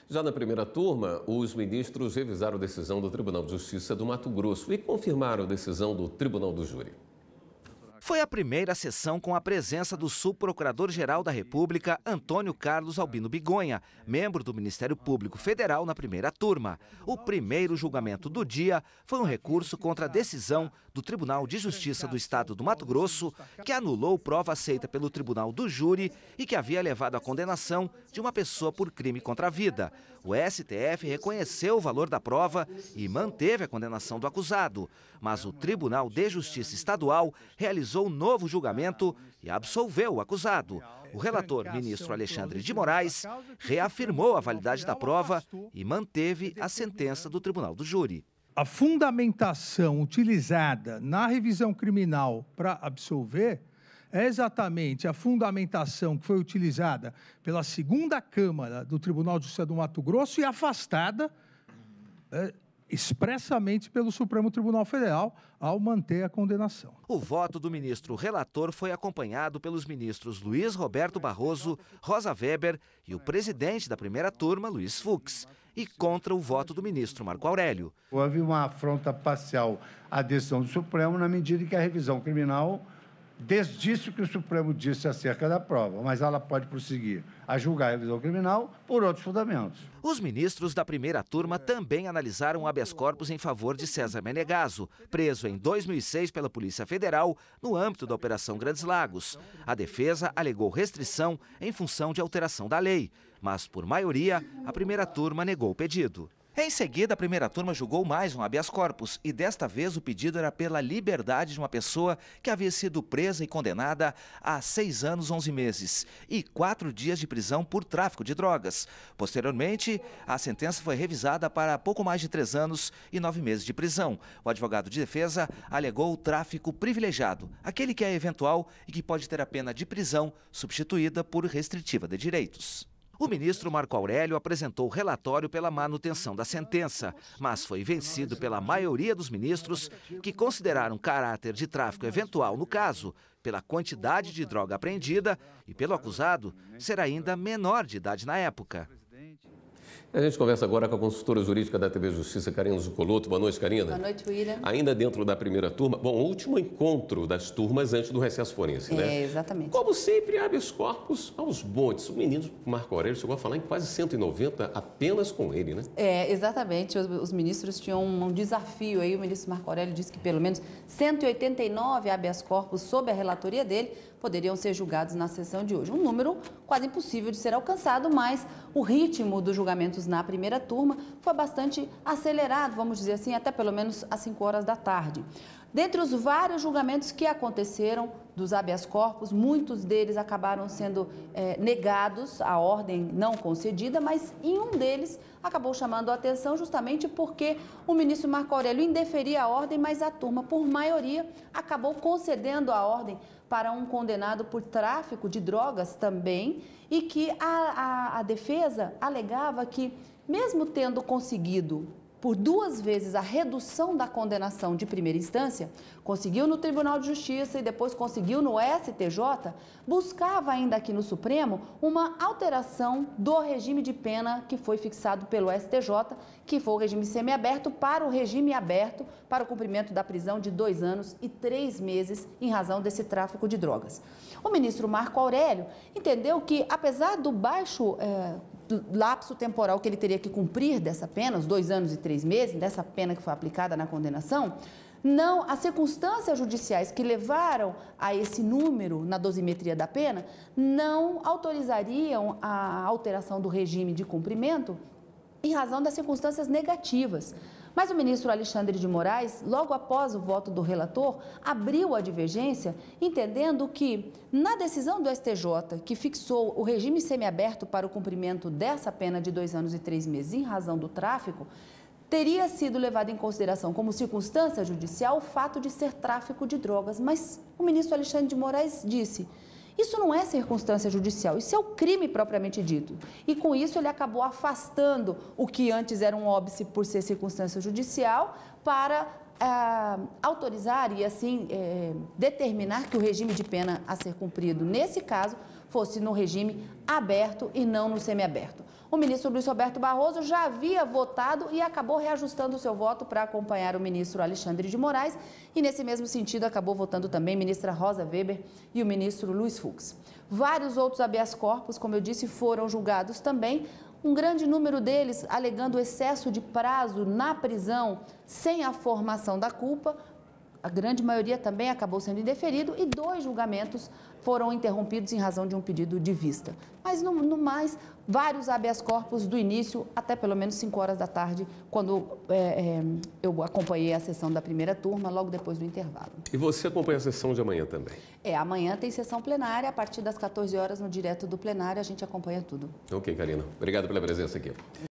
Já na primeira turma, os ministros revisaram a decisão do Tribunal de Justiça do Mato Grosso e confirmaram a decisão do Tribunal do Júri. Foi a primeira sessão com a presença do subprocurador-geral da República, Antônio Carlos Albino Bigonha, membro do Ministério Público Federal na primeira turma. O primeiro julgamento do dia foi um recurso contra a decisão do Tribunal de Justiça do Estado do Mato Grosso, que anulou prova aceita pelo Tribunal do Júri e que havia levado à condenação de uma pessoa por crime contra a vida. O STF reconheceu o valor da prova e manteve a condenação do acusado, mas o Tribunal de Justiça Estadual realizou um novo julgamento e absolveu o acusado. O relator, ministro Alexandre de Moraes, reafirmou a validade da prova e manteve a sentença do Tribunal do Júri. A fundamentação utilizada na revisão criminal para absolver é exatamente a fundamentação que foi utilizada pela segunda Câmara do Tribunal de Justiça do Mato Grosso e afastada expressamente pelo Supremo Tribunal Federal ao manter a condenação. O voto do ministro relator foi acompanhado pelos ministros Luiz Roberto Barroso, Rosa Weber e o presidente da primeira turma, Luiz Fux, e contra o voto do ministro Marco Aurélio. Houve uma afronta parcial à decisão do Supremo na medida em que a revisão criminal desdisse o que o Supremo disse acerca da prova, mas ela pode prosseguir a julgar a revisão criminal por outros fundamentos. Os ministros da primeira turma também analisaram o habeas corpus em favor de César Menegaso, preso em 2006 pela Polícia Federal no âmbito da Operação Grandes Lagos. A defesa alegou restrição em função de alteração da lei, mas por maioria a primeira turma negou o pedido. Em seguida, a primeira turma julgou mais um habeas corpus e desta vez o pedido era pela liberdade de uma pessoa que havia sido presa e condenada a 6 anos, 11 meses e 4 dias de prisão por tráfico de drogas. Posteriormente, a sentença foi revisada para pouco mais de 3 anos e 9 meses de prisão. O advogado de defesa alegou o tráfico privilegiado, aquele que é eventual e que pode ter a pena de prisão substituída por restritiva de direitos. O ministro Marco Aurélio apresentou o relatório pela manutenção da sentença, mas foi vencido pela maioria dos ministros que consideraram caráter de tráfico eventual no caso, pela quantidade de droga apreendida e pelo acusado ser ainda menor de idade na época. A gente conversa agora com a consultora jurídica da TV Justiça, Karina Zuccolotto. Boa noite, Karina. Boa noite, William. Ainda dentro da primeira turma, bom, o último encontro das turmas antes do recesso forense, né? Exatamente. Como sempre, habeas corpus aos montes. O menino Marco Aurélio chegou a falar em quase 190 apenas com ele, né? Exatamente. Os ministros tinham um desafio aí. O ministro Marco Aurélio disse que pelo menos 189 habeas corpus sob a relatoria dele poderiam ser julgados na sessão de hoje. Um número quase impossível de ser alcançado, mas o ritmo dos julgamentos na primeira turma foi bastante acelerado, vamos dizer assim, até pelo menos às 5 horas da tarde. Dentre os vários julgamentos que aconteceram dos habeas corpus, muitos deles acabaram sendo negados, a ordem não concedida, mas em um deles acabou chamando a atenção justamente porque o ministro Marco Aurélio indeferia a ordem, mas a turma, por maioria, acabou concedendo a ordem para um condenado por tráfico de drogas também, e que a defesa alegava que, mesmo tendo conseguido por 2 vezes a redução da condenação de primeira instância, conseguiu no Tribunal de Justiça e depois conseguiu no STJ, buscava ainda aqui no Supremo uma alteração do regime de pena que foi fixado pelo STJ, que foi o regime semiaberto para o regime aberto para o cumprimento da prisão de 2 anos e 3 meses em razão desse tráfico de drogas. O ministro Marco Aurélio entendeu que, apesar do baixo lapso temporal que ele teria que cumprir dessa pena, os 2 anos e 3 meses, dessa pena que foi aplicada na condenação, não, as circunstâncias judiciais que levaram a esse número na dosimetria da pena não autorizariam a alteração do regime de cumprimento em razão das circunstâncias negativas. Mas o ministro Alexandre de Moraes, logo após o voto do relator, abriu a divergência, entendendo que, na decisão do STJ, que fixou o regime semiaberto para o cumprimento dessa pena de 2 anos e 3 meses em razão do tráfico, teria sido levado em consideração como circunstância judicial o fato de ser tráfico de drogas. Mas o ministro Alexandre de Moraes disse: isso não é circunstância judicial, isso é o crime propriamente dito. E com isso ele acabou afastando o que antes era um óbice por ser circunstância judicial para autorizar e assim determinar que o regime de pena a ser cumprido nesse caso fosse no regime aberto e não no semiaberto. O ministro Luiz Roberto Barroso já havia votado e acabou reajustando o seu voto para acompanhar o ministro Alexandre de Moraes e, nesse mesmo sentido, acabou votando também a ministra Rosa Weber e o ministro Luiz Fux. Vários outros habeas corpus, como eu disse, foram julgados também. Um grande número deles alegando excesso de prazo na prisão sem a formação da culpa. A grande maioria também acabou sendo indeferido e 2 julgamentos foram interrompidos em razão de um pedido de vista. Mas, no mais, vários habeas corpus do início até pelo menos 5 horas da tarde, quando eu acompanhei a sessão da primeira turma, logo depois do intervalo. E você acompanha a sessão de amanhã também? Amanhã tem sessão plenária, a partir das 14 horas no direto do plenário, a gente acompanha tudo. Ok, Karina. Obrigado pela presença aqui.